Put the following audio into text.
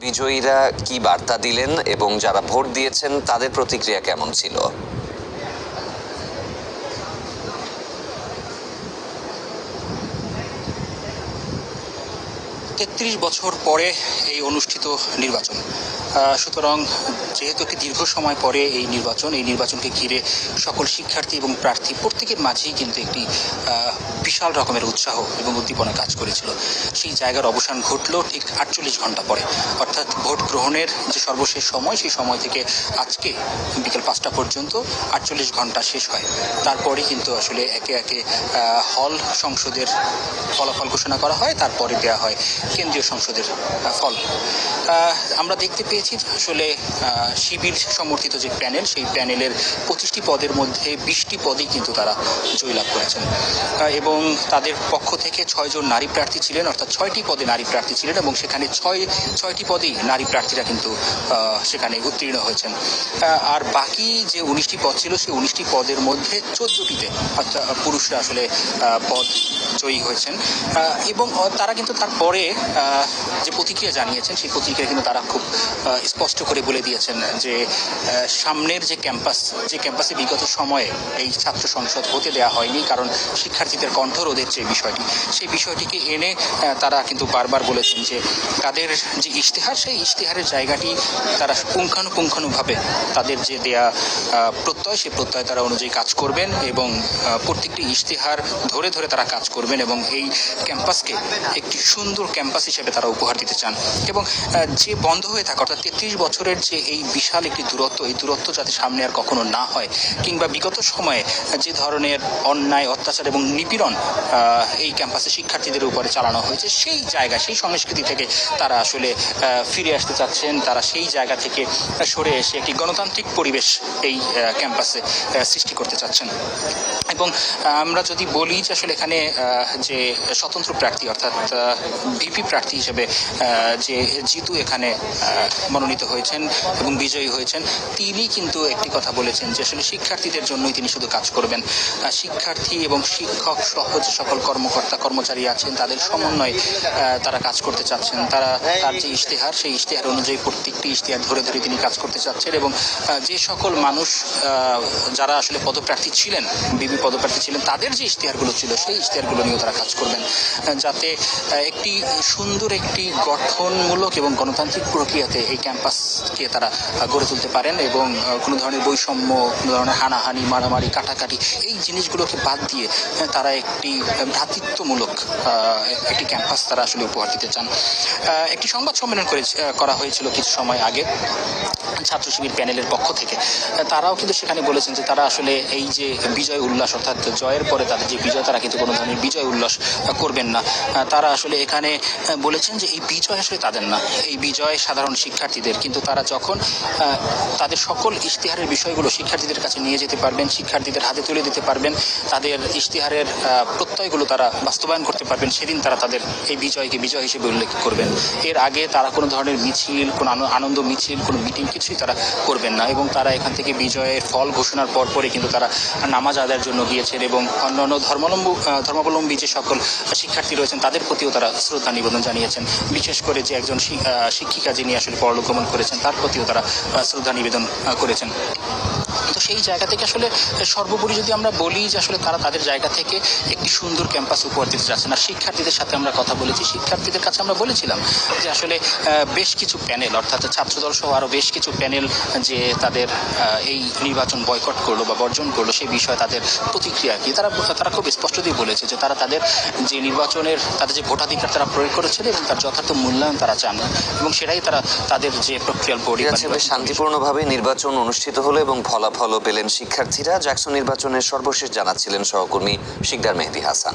বিজয়ীরা কি বার্তা দিলেন এবং যারা ভোট দিয়েছেন তাদের প্রতিক্রিয়া কেমন ছিল? ৩৩ বছর পরে এই অনুষ্ঠিত নির্বাচন, সুতরাং যেহেতু একটি দীর্ঘ সময় পরে এই নির্বাচনকে ঘিরে সকল শিক্ষার্থী এবং প্রার্থী প্রত্যেকের মাঝেই কিন্তু একটি বিশাল রকমের উৎসাহ এবং উদ্দীপনা কাজ করেছিল। সেই জায়গার অবসান ঘটল ঠিক ৪৮ ঘন্টা পরে, অর্থাৎ ভোট গ্রহণের যে সর্বশেষ সময়, সেই সময় থেকে আজকে বিকেল ৫টা পর্যন্ত ৪৮ ঘন্টা শেষ হয়। তারপরে কিন্তু আসলে একে একে হল সংসদের ফলাফল ঘোষণা করা হয়, তারপরে দেওয়া হয় কেন্দ্রীয় সংসদের ফল। আমরা দেখতে পেয়েছি যে আসলে শিবির সমর্থিত যে প্যানেল, সেই প্যানেলের ২৫টি পদের মধ্যে ২০টি পদেই কিন্তু তারা জয়লাভ করেছেন এবং তাদের পক্ষ থেকে ৬ জন নারী প্রার্থী ছিলেন, অর্থাৎ ৬টি পদে নারী প্রার্থী ছিলেন এবং সেখানে ছয়টি পদেই নারী প্রার্থীরা কিন্তু সেখানে উত্তীর্ণ হয়েছেন। আর বাকি যে ১৯টি পদ ছিল, সেই ১৯টি পদের মধ্যে ১৪টিতে অর্থাৎ পুরুষরা আসলে পদ জয়ী হয়েছেন এবং তারা কিন্তু তারপরে যে প্রতিক্রিয়া জানিয়েছেন, সেই প্রতিক্রিয়া কিন্তু তারা খুব স্পষ্ট করে বলে দিয়েছেন যে সামনের যে ক্যাম্পাসে বিগত সময়ে এই ছাত্র সংসদ হতে দেওয়া হয়নি, কারণ শিক্ষার্থীদের কণ্ঠরোধের যে বিষয়টি, সেই বিষয়টিকে এনে তারা কিন্তু বারবার বলেছেন যে তাদের যে ইশতেহার, সেই ইশতেহারের জায়গাটি তারা পুঙ্খানুপুঙ্খানুভাবে তাদের যে দেয়া প্রত্যয়, সেই প্রত্যয় তারা অনুযায়ী কাজ করবেন এবং প্রত্যেকটি ইশতেহার ধরে ধরে তারা কাজ করবেন এবং এই ক্যাম্পাসকে একটি সুন্দর ক্যাম্পাস হিসেবে তারা উপহার দিতে চান এবং যে বন্ধ হয়ে থাকা, অর্থাৎ ৩৩ বছরের যে এই বিশাল একটি দূরত্ব, এই দূরত্ব যাতে সামনে আর কখনো না হয়, কিংবা বিগত সময়ে যে ধরনের অন্যায়, অত্যাচার এবং নিপীড়ন এই ক্যাম্পাসে শিক্ষার্থীদের উপরে চালানো হয়েছে, সেই জায়গা, সেই সংস্কৃতি থেকে তারা আসলে ফিরে আসতে চাচ্ছেন। তারা সেই জায়গা থেকে সরে এসে একটি গণতান্ত্রিক পরিবেশ এই ক্যাম্পাসে সৃষ্টি করতে চাচ্ছেন। এবং আমরা যদি বলি যে আসলে এখানে যে স্বতন্ত্র প্রার্থী, অর্থাৎ ভিপি প্রার্থী হিসেবে যে জিতু এখানে মনোনীত হয়েছেন এবং বিজয়ী হয়েছেন, তিনি কিন্তু একটি কথা বলেছেন যে আসলে শিক্ষার্থীদের জন্যই তিনি শুধু কাজ করবেন। শিক্ষার্থী এবং শিক্ষক সহ যে সকল কর্মচারী আছেন, তাদের সমন্বয়ে তারা কাজ করতে চাচ্ছেন। তার যে ইশতেহার, সেই ইশতেহার অনুযায়ী প্রত্যেকটি ইশতেহার ধরে ধরে তিনি কাজ করতে চাচ্ছেন এবং যে সকল মানুষ যারা আসলে পদপ্রার্থী ছিলেন, বিবি পদপ্রার্থী ছিলেন, তাদের যে ইশতেহারগুলো ছিল, সেই ইশতেহারগুলো নিয়েও তারা কাজ করবেন, যাতে একটি সুন্দর একটি গঠনমূলক এবং গণতান্ত্রিক প্রক্রিয়াতে এই ক্যাম্পাসকে তারা গড়ে তুলতে পারেন এবং কোনো ধরনের বৈষম্য, কোনো ধরনের হানাহানি, মারামারি, কাটাকাটি, এই জিনিসগুলোকে বাদ দিয়ে তারা একটি ভ্রাতৃত্বমূলক একটি ক্যাম্পাস তারা আসলে উপহার দিতে চান। একটি সংবাদ সম্মেলন করা হয়েছিল কিছু সময় আগে ছাত্র শিবির প্যানেলের পক্ষ থেকে। তারাও কিন্তু সেখানে বলেছেন যে তারা আসলে এই যে বিজয় উল্লাস, অর্থাৎ জয়ের পরে তাদের যে বিজয়, তারা কিন্তু কোনো ধরনের বিজয় উল্লাস করবেন না। তারা আসলে এখানে বলেছেন যে এই বিজয় আসলে তাদের না, এই বিজয় সাধারণ শিক্ষার্থীদের। কিন্তু তারা যখন তাদের সকল ইশতেহারের বিষয়গুলো শিক্ষার্থীদের কাছে নিয়ে যেতে পারবেন, শিক্ষার্থীদের হাতে তুলে দিতে পারবেন, তাদের ইশতেহারের প্রত্যয়গুলো তারা বাস্তবায়ন করতে পারবেন, সেদিন তারা তাদের এই বিজয়কে বিজয় হিসেবে উল্লেখ করবেন। এর আগে তারা কোনো ধরনের মিছিল, কোনো আনন্দ মিছিল, কোনো মিটিং কিছুই তারা করবেন না এবং তারা এখান থেকে বিজয়ের ফল ঘোষণার পরে কিন্তু তারা নামাজ আদায়ের জন্য গিয়েছেন এবং অন্যান্য ধর্মাবলম্বী যে সকল শিক্ষার্থী রয়েছেন, তাদের প্রতিও তারা শ্রদ্ধা নিবেদন জানিয়েছেন। বিশেষ করে যে একজন শিক্ষিকা যিনি আসলে পরলোক গমন করেছেন, তার প্রতিও তারা শ্রদ্ধা নিবেদন করেছেন। তো সেই জায়গা থেকে আসলে সর্বোপরি যদি আমরা বলি যে আসলে তারা তাদের জায়গা থেকে একটি সুন্দর ক্যাম্পাস উপহার দিতে চাচ্ছেন। আর শিক্ষার্থীদের সাথে আমরা কথা বলেছি, শিক্ষার্থীদের কাছে আমরা বলেছিলাম যে আসলে বেশ কিছু প্যানেল, অর্থাৎ ছাত্রদল সহ আরও বেশ কিছু প্যানেল যে তাদের এই নির্বাচন বয়কট করলো বা বর্জন করলো, সেই বিষয়ে তাদের প্রতিক্রিয়া কি, তারা খুব স্পষ্টতই বলেছে যে তারা তাদের যে নির্বাচনের তাদের যে ভোটাধিকার তারা প্রয়োগ করেছিল এবং তার যথার্থ মূল্যায়ন তারা চান এবং সেটাই তারা তাদের যে প্রক্রিয়ার বোর্ড। শান্তিপূর্ণভাবে নির্বাচন অনুষ্ঠিত হলো এবং ফলাফলও পেলেন শিক্ষার্থীরা। জ্যাকসন নির্বাচনের সর্বশেষ জানাচ্ছিলেন সহকর্মী শিকদার মেহেদী হাসান।